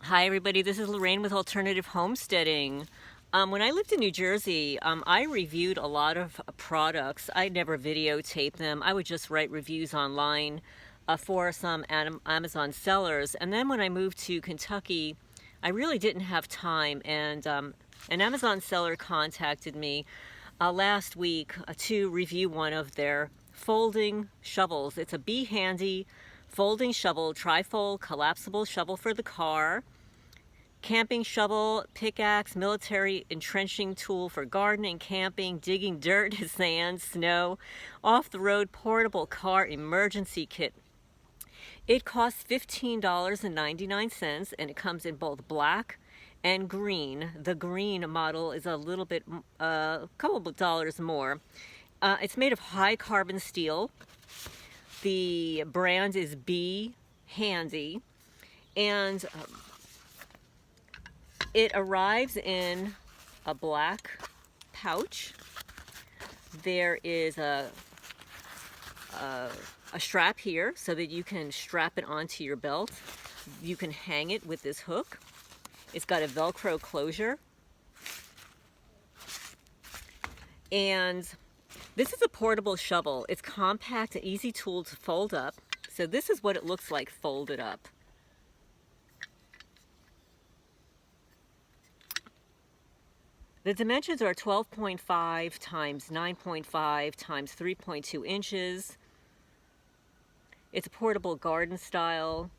Hi everybody, this is Lorraine with Alternative Homesteading. When I lived in New Jersey, I reviewed a lot of products. I never videotaped them. I would just write reviews online for some Amazon sellers. And then when I moved to Kentucky, I really didn't have time, and an Amazon seller contacted me last week to review one of their folding shovels. It's a Behandy folding shovel, tri-fold collapsible shovel for the car. Camping shovel, pickaxe, military entrenching tool for gardening, camping, digging dirt, sand, snow, off-the-road portable car emergency kit. It costs $15.99 and it comes in both black and green. The green model is a little bit, a couple of dollars more. It's made of high carbon steel. The brand is Behandy, and it arrives in a black pouch. There is a strap here so that you can strap it onto your belt. You can hang it with this hook. It's got a Velcro closure. And this is a portable shovel. It's compact and easy tool to fold up. So this is what it looks like folded up. The dimensions are 12.5 times 9.5 times 3.2 inches. It's a portable garden style.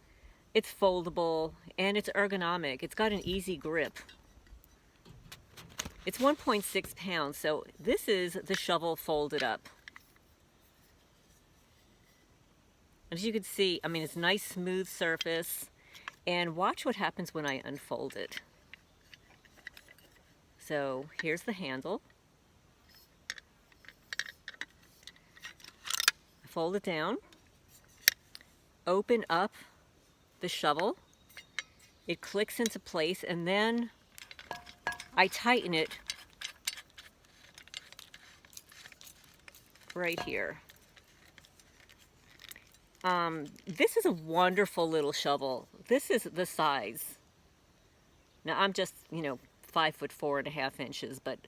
It's foldable and it's ergonomic. It's got an easy grip. It's 1.6 pounds, so this is the shovel folded up. As you can see, I mean, it's a nice smooth surface. And watch what happens when I unfold it. So here's the handle. Fold it down. Open up the shovel. It clicks into place, and then I tighten it right here. This is a wonderful little shovel. This is the size. Now I'm just, 5'4.5" but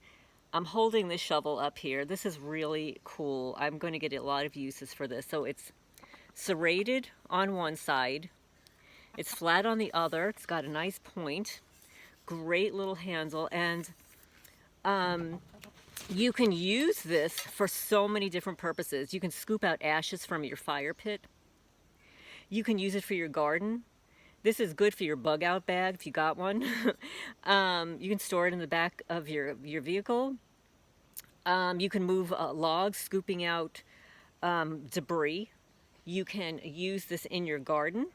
I'm holding this shovel up here. This is really cool. I'm going to get a lot of uses for this. So it's serrated on one side. It's flat on the other. It's got a nice point. Great little handle. And you can use this for so many different purposes. You can scoop out ashes from your fire pit. You can use it for your garden. This is good for your bug out bag if you got one. You can store it in the back of your vehicle. You can move logs, scooping out debris. You can use this in your garden.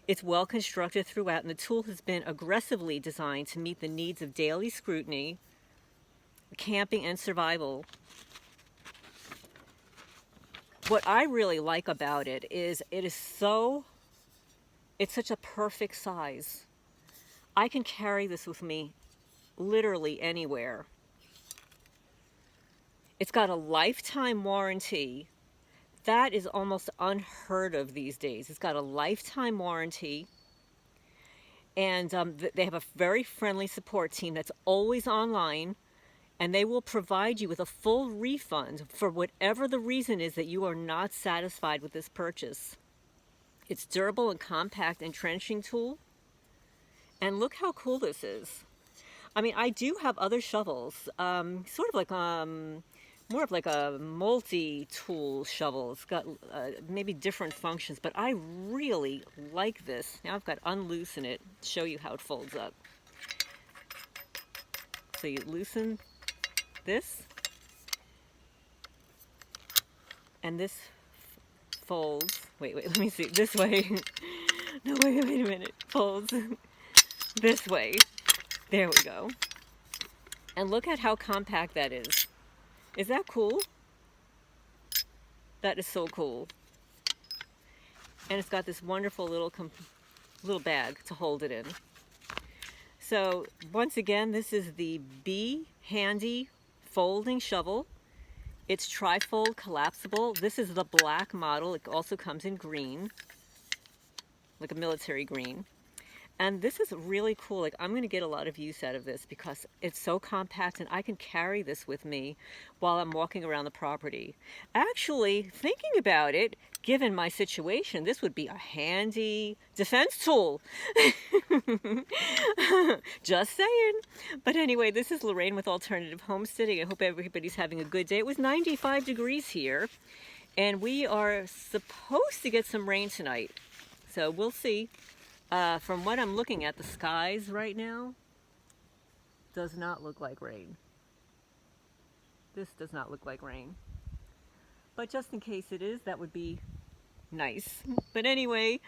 It's well constructed throughout, and the tool has been aggressively designed to meet the needs of daily scrutiny, camping, and survival. What I really like about it is it's such a perfect size. I can carry this with me literally anywhere. It's got a lifetime warranty. That is almost unheard of these days. It's got a lifetime warranty. And they have a very friendly support team that's always online. And they will provide you with a full refund for whatever the reason is that you are not satisfied with this purchase. It's durable and compact entrenching tool. And look how cool this is. I mean, I do have other shovels, sort of like more of like a multi-tool shovel. It's got maybe different functions, but I really like this. Now I've got to unloosen it to show you how it folds up. So you loosen this, and this folds. Wait, let me see. This way. No, wait a minute. Folds this way. There we go. And look at how compact that is. Is that cool? That is so cool. And it's got this wonderful little bag to hold it in. So once again, this is the Behandy folding shovel. It's tri-fold collapsible. This is the black model. It also comes in green, like a military green. And this is really cool. Like, I'm going to get a lot of use out of this because it's so compact and I can carry this with me while I'm walking around the property. Actually, thinking about it, given my situation, this would be a handy defense tool. Just saying. But anyway, this is Lorraine with Alternative Homesteading. I hope everybody's having a good day. It was 95 degrees here, and we are supposed to get some rain tonight. So we'll see. From what I'm looking at, the skies right now does not look like rain. This does not look like rain. But just in case it is, that would be nice. But anyway,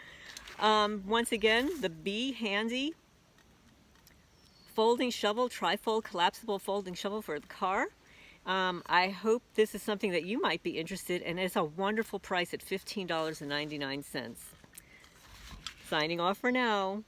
once again, the Behandy folding shovel, tri-fold collapsible folding shovel for the car. I hope this is something that you might be interested in. It's a wonderful price at $15.99. Signing off for now.